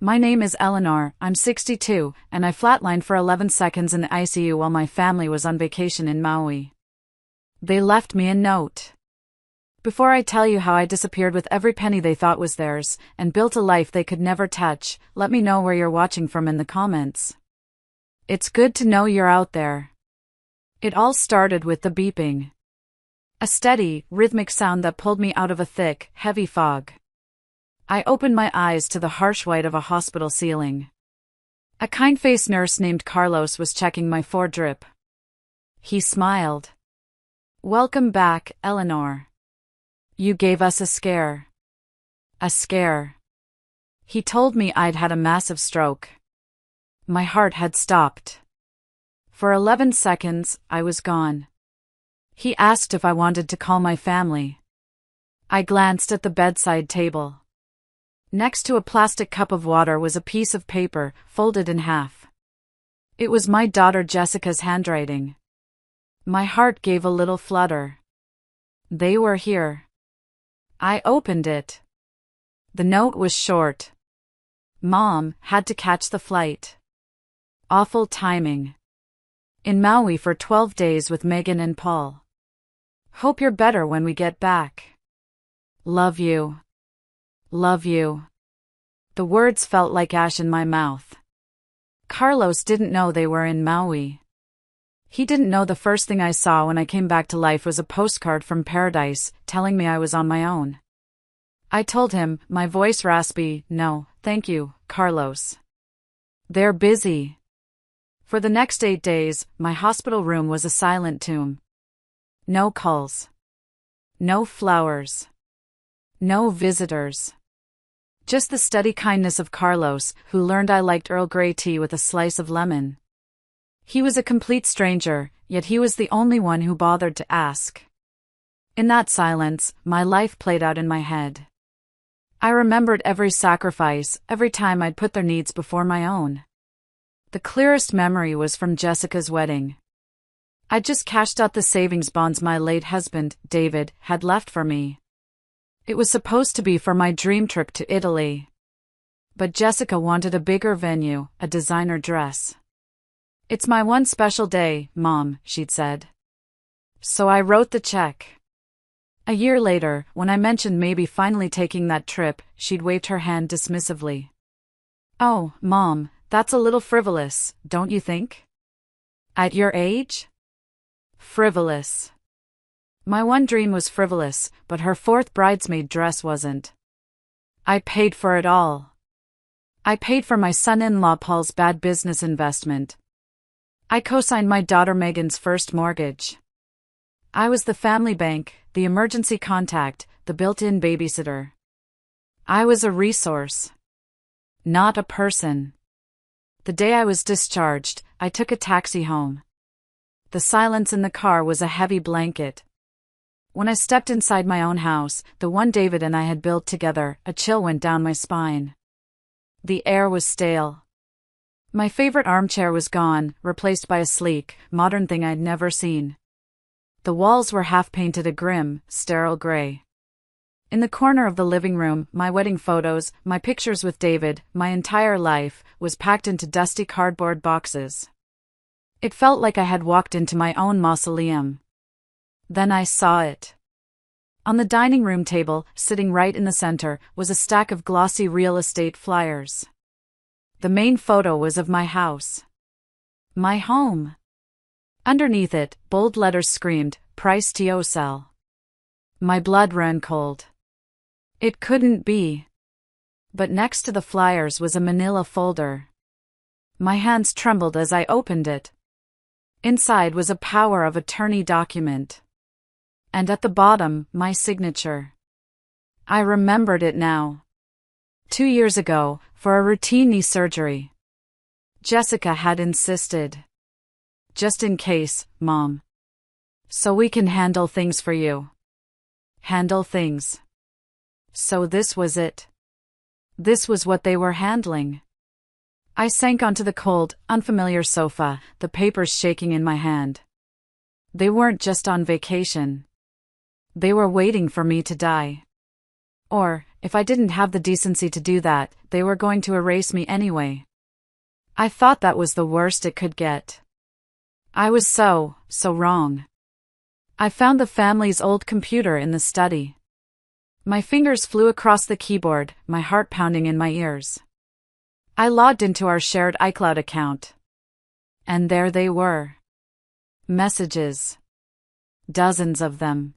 My name is Eleanor, I'm 62, and I flatlined for 11 seconds in the ICU while my family was on vacation in Maui. They left me a note. Before I tell you how I disappeared with every penny they thought was theirs, and built a life they could never touch, let me know where you're watching from in the comments. It's good to know you're out there. It all started with the beeping. A steady, rhythmic sound that pulled me out of a thick, heavy fog. I opened my eyes to the harsh white of a hospital ceiling. A kind-faced nurse named Carlos was checking my foredrip. He smiled. "Welcome back, Eleanor. You gave us a scare." A scare. He told me I'd had a massive stroke. My heart had stopped. For 11 seconds, I was gone. He asked if I wanted to call my family. I glanced at the bedside table. Next to a plastic cup of water was a piece of paper, folded in half. It was my daughter Jessica's handwriting. My heart gave a little flutter. They were here. I opened it. The note was short. "Mom had to catch the flight. Awful timing. In Maui for 12 days with Megan and Paul. Hope you're better when we get back. Love you. Love you." The words felt like ash in my mouth. Carlos didn't know they were in Maui. He didn't know the first thing I saw when I came back to life was a postcard from paradise, telling me I was on my own. I told him, my voice raspy, "No, thank you, Carlos. They're busy." For the next 8 days, my hospital room was a silent tomb. No calls. No flowers. No visitors. Just the steady kindness of Carlos, who learned I liked Earl Grey tea with a slice of lemon. He was a complete stranger, yet he was the only one who bothered to ask. In that silence, my life played out in my head. I remembered every sacrifice, every time I'd put their needs before my own. The clearest memory was from Jessica's wedding. I'd just cashed out the savings bonds my late husband, David, had left for me. It was supposed to be for my dream trip to Italy. But Jessica wanted a bigger venue, a designer dress. "It's my one special day, Mom," she'd said. So I wrote the check. A year later, when I mentioned maybe finally taking that trip, she'd waved her hand dismissively. "Oh, Mom, that's a little frivolous, don't you think? At your age?" Frivolous. My one dream was frivolous, but her 4th bridesmaid dress wasn't. I paid for it all. I paid for my son-in-law Paul's bad business investment. I co-signed my daughter Megan's first mortgage. I was the family bank, the emergency contact, the built-in babysitter. I was a resource. Not a person. The day I was discharged, I took a taxi home. The silence in the car was a heavy blanket. When I stepped inside my own house, the one David and I had built together, a chill went down my spine. The air was stale. My favorite armchair was gone, replaced by a sleek, modern thing I'd never seen. The walls were half-painted a grim, sterile gray. In the corner of the living room, my wedding photos, my pictures with David, my entire life, was packed into dusty cardboard boxes. It felt like I had walked into my own mausoleum. Then I saw it. On the dining room table, sitting right in the center, was a stack of glossy real estate flyers. The main photo was of my house. My home. Underneath it, bold letters screamed, "Price to sell." My blood ran cold. It couldn't be. But next to the flyers was a manila folder. My hands trembled as I opened it. Inside was a power of attorney document. And at the bottom, my signature. I remembered it now. 2 years ago, for a routine knee surgery. Jessica had insisted. "Just in case, Mom. So we can handle things for you." Handle things. So this was it. This was what they were handling. I sank onto the cold, unfamiliar sofa, the papers shaking in my hand. They weren't just on vacation. They were waiting for me to die. Or, if I didn't have the decency to do that, they were going to erase me anyway. I thought that was the worst it could get. I was so wrong. I found the family's old computer in the study. My fingers flew across the keyboard, my heart pounding in my ears. I logged into our shared iCloud account. And there they were. Messages. Dozens of them.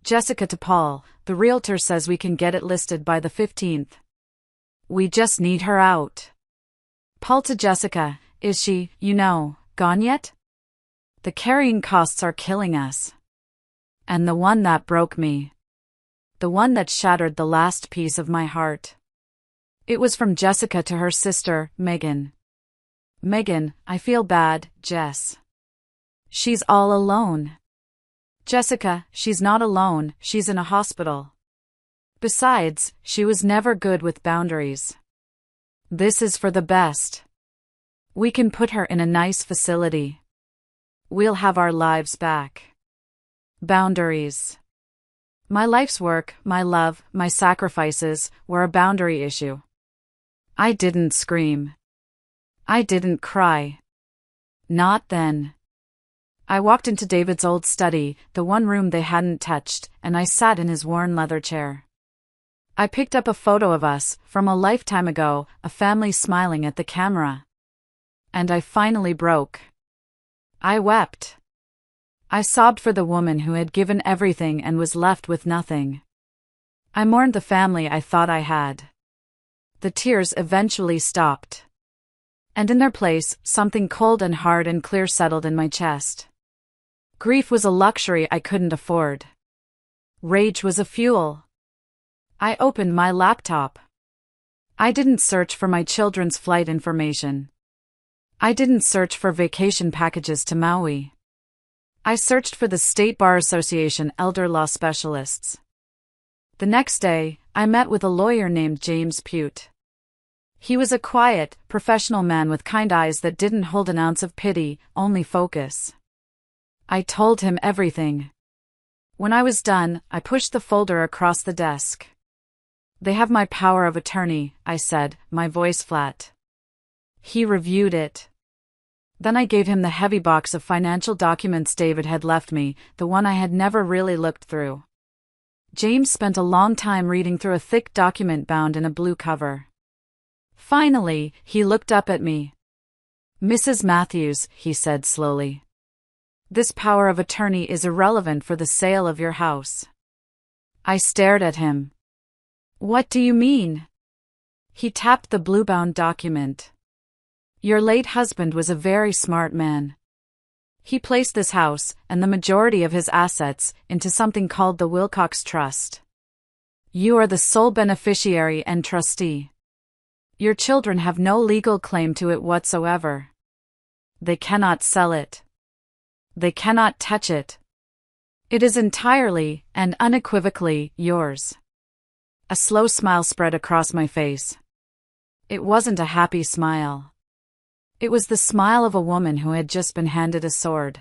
Jessica to Paul, the realtor says we can get it listed by the 15th. We just need her out. Paul to Jessica, is she, gone yet? The carrying costs are killing us. And the one that broke me. The one that shattered the last piece of my heart. It was from Jessica to her sister, Megan. Megan, I feel bad, Jess. She's all alone. Jessica, she's not alone, she's in a hospital. Besides, she was never good with boundaries. This is for the best. We can put her in a nice facility. We'll have our lives back. Boundaries. My life's work, my love, my sacrifices, were a boundary issue. I didn't scream. I didn't cry. Not then. I walked into David's old study, the one room they hadn't touched, and I sat in his worn leather chair. I picked up a photo of us, from a lifetime ago, a family smiling at the camera. And I finally broke. I wept. I sobbed for the woman who had given everything and was left with nothing. I mourned the family I thought I had. The tears eventually stopped. And in their place, something cold and hard and clear settled in my chest. Grief was a luxury I couldn't afford. Rage was a fuel. I opened my laptop. I didn't search for my children's flight information. I didn't search for vacation packages to Maui. I searched for the State Bar Association elder law specialists. The next day, I met with a lawyer named James Pute. He was a quiet, professional man with kind eyes that didn't hold an ounce of pity, only focus. I told him everything. When I was done, I pushed the folder across the desk. They have my power of attorney, I said, my voice flat. He reviewed it. Then I gave him the heavy box of financial documents David had left me, the one I had never really looked through. James spent a long time reading through a thick document bound in a blue cover. Finally, he looked up at me. Mrs. Matthews, he said slowly. This power of attorney is irrelevant for the sale of your house. I stared at him. What do you mean? He tapped the blue-bound document. Your late husband was a very smart man. He placed this house, and the majority of his assets, into something called the Wilcox Trust. You are the sole beneficiary and trustee. Your children have no legal claim to it whatsoever. They cannot sell it. They cannot touch it. It is entirely and unequivocally yours. A slow smile spread across my face. It wasn't a happy smile. It was the smile of a woman who had just been handed a sword.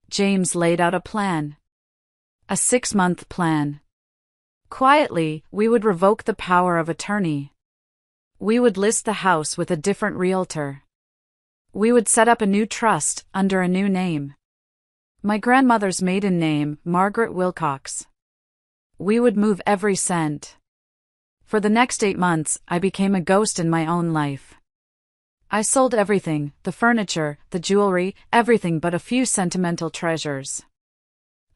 James laid out a plan. A 6-month plan. Quietly, we would revoke the power of attorney. We would list the house with a different realtor. We would set up a new trust, under a new name. My grandmother's maiden name, Margaret Wilcox. We would move every cent. For the next 8 months, I became a ghost in my own life. I sold everything, the furniture, the jewelry, everything but a few sentimental treasures.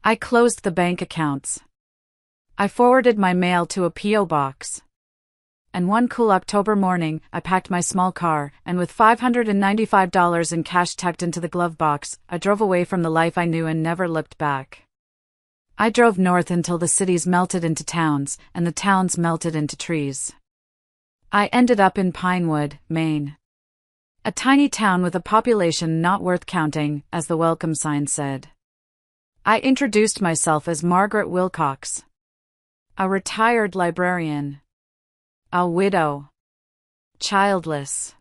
I closed the bank accounts. I forwarded my mail to a P.O. box. And one cool October morning, I packed my small car, and with $595 in cash tucked into the glove box, I drove away from the life I knew and never looked back. I drove north until the cities melted into towns, and the towns melted into trees. I ended up in Pinewood, Maine. A tiny town with a population not worth counting, as the welcome sign said. I introduced myself as Margaret Wilcox. A retired librarian. A widow. Childless.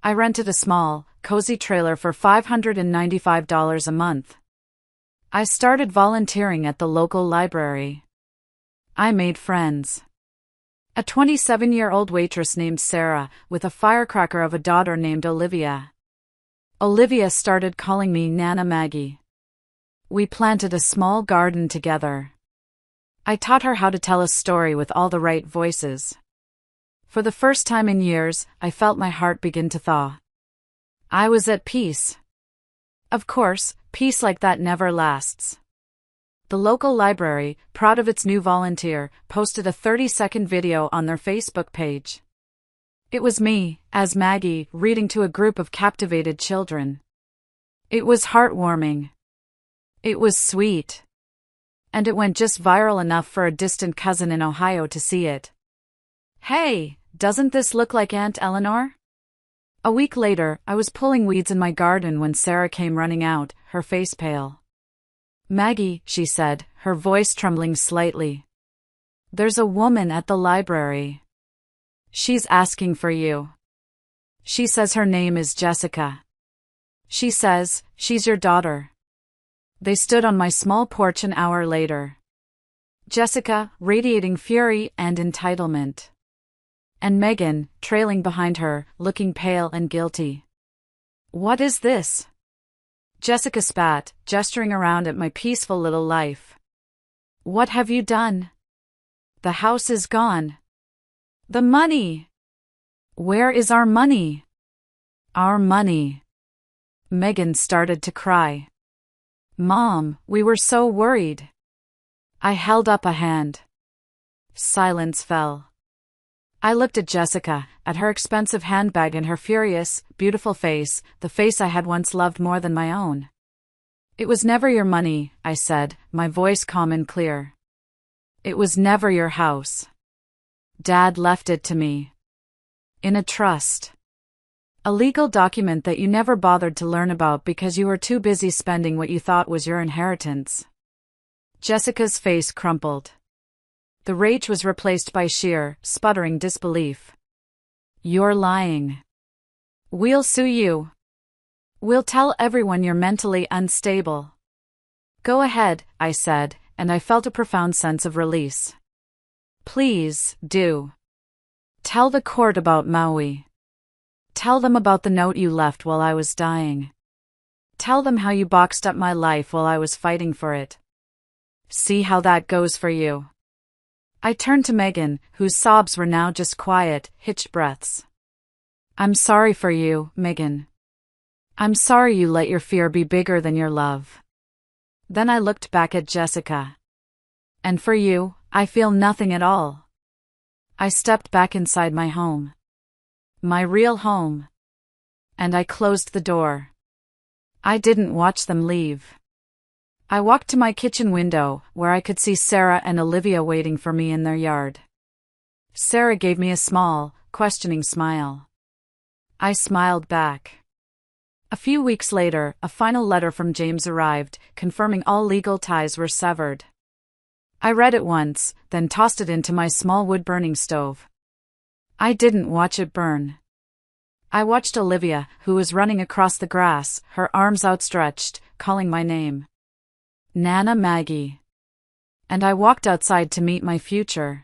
I rented a small, cozy trailer for $595 a month. I started volunteering at the local library. I made friends. A 27-year-old waitress named Sarah, with a firecracker of a daughter named Olivia. Olivia started calling me Nana Maggie. We planted a small garden together. I taught her how to tell a story with all the right voices. For the first time in years, I felt my heart begin to thaw. I was at peace. Of course, peace like that never lasts. The local library, proud of its new volunteer, posted a 30-second video on their Facebook page. It was me, as Maggie, reading to a group of captivated children. It was heartwarming. It was sweet. And it went just viral enough for a distant cousin in Ohio to see it. Hey, doesn't this look like Aunt Eleanor? A week later, I was pulling weeds in my garden when Sarah came running out, her face pale. Maggie, she said, her voice trembling slightly. There's a woman at the library. She's asking for you. She says her name is Jessica. She says, she's your daughter. They stood on my small porch an hour later. Jessica, radiating fury and entitlement. And Megan, trailing behind her, looking pale and guilty. What is this? Jessica spat, gesturing around at my peaceful little life. What have you done? The house is gone. The money! Where is our money? Our money. Megan started to cry. Mom, we were so worried. I held up a hand. Silence fell. I looked at Jessica, at her expensive handbag and her furious, beautiful face, the face I had once loved more than my own. It was never your money, I said, my voice calm and clear. It was never your house. Dad left it to me. In a trust. A legal document that you never bothered to learn about because you were too busy spending what you thought was your inheritance. Jessica's face crumpled. The rage was replaced by sheer, sputtering disbelief. You're lying. We'll sue you. We'll tell everyone you're mentally unstable. Go ahead, I said, and I felt a profound sense of release. Please, do. Tell the court about Maui. Tell them about the note you left while I was dying. Tell them how you boxed up my life while I was fighting for it. See how that goes for you. I turned to Megan, whose sobs were now just quiet, hitched breaths. I'm sorry for you, Megan. I'm sorry you let your fear be bigger than your love. Then I looked back at Jessica. And for you, I feel nothing at all. I stepped back inside my home. My real home. And I closed the door. I didn't watch them leave. I walked to my kitchen window, where I could see Sarah and Olivia waiting for me in their yard. Sarah gave me a small, questioning smile. I smiled back. A few weeks later, a final letter from James arrived, confirming all legal ties were severed. I read it once, then tossed it into my small wood-burning stove. I didn't watch it burn. I watched Olivia, who was running across the grass, her arms outstretched, calling my name. Nana Maggie. And I walked outside to meet my future.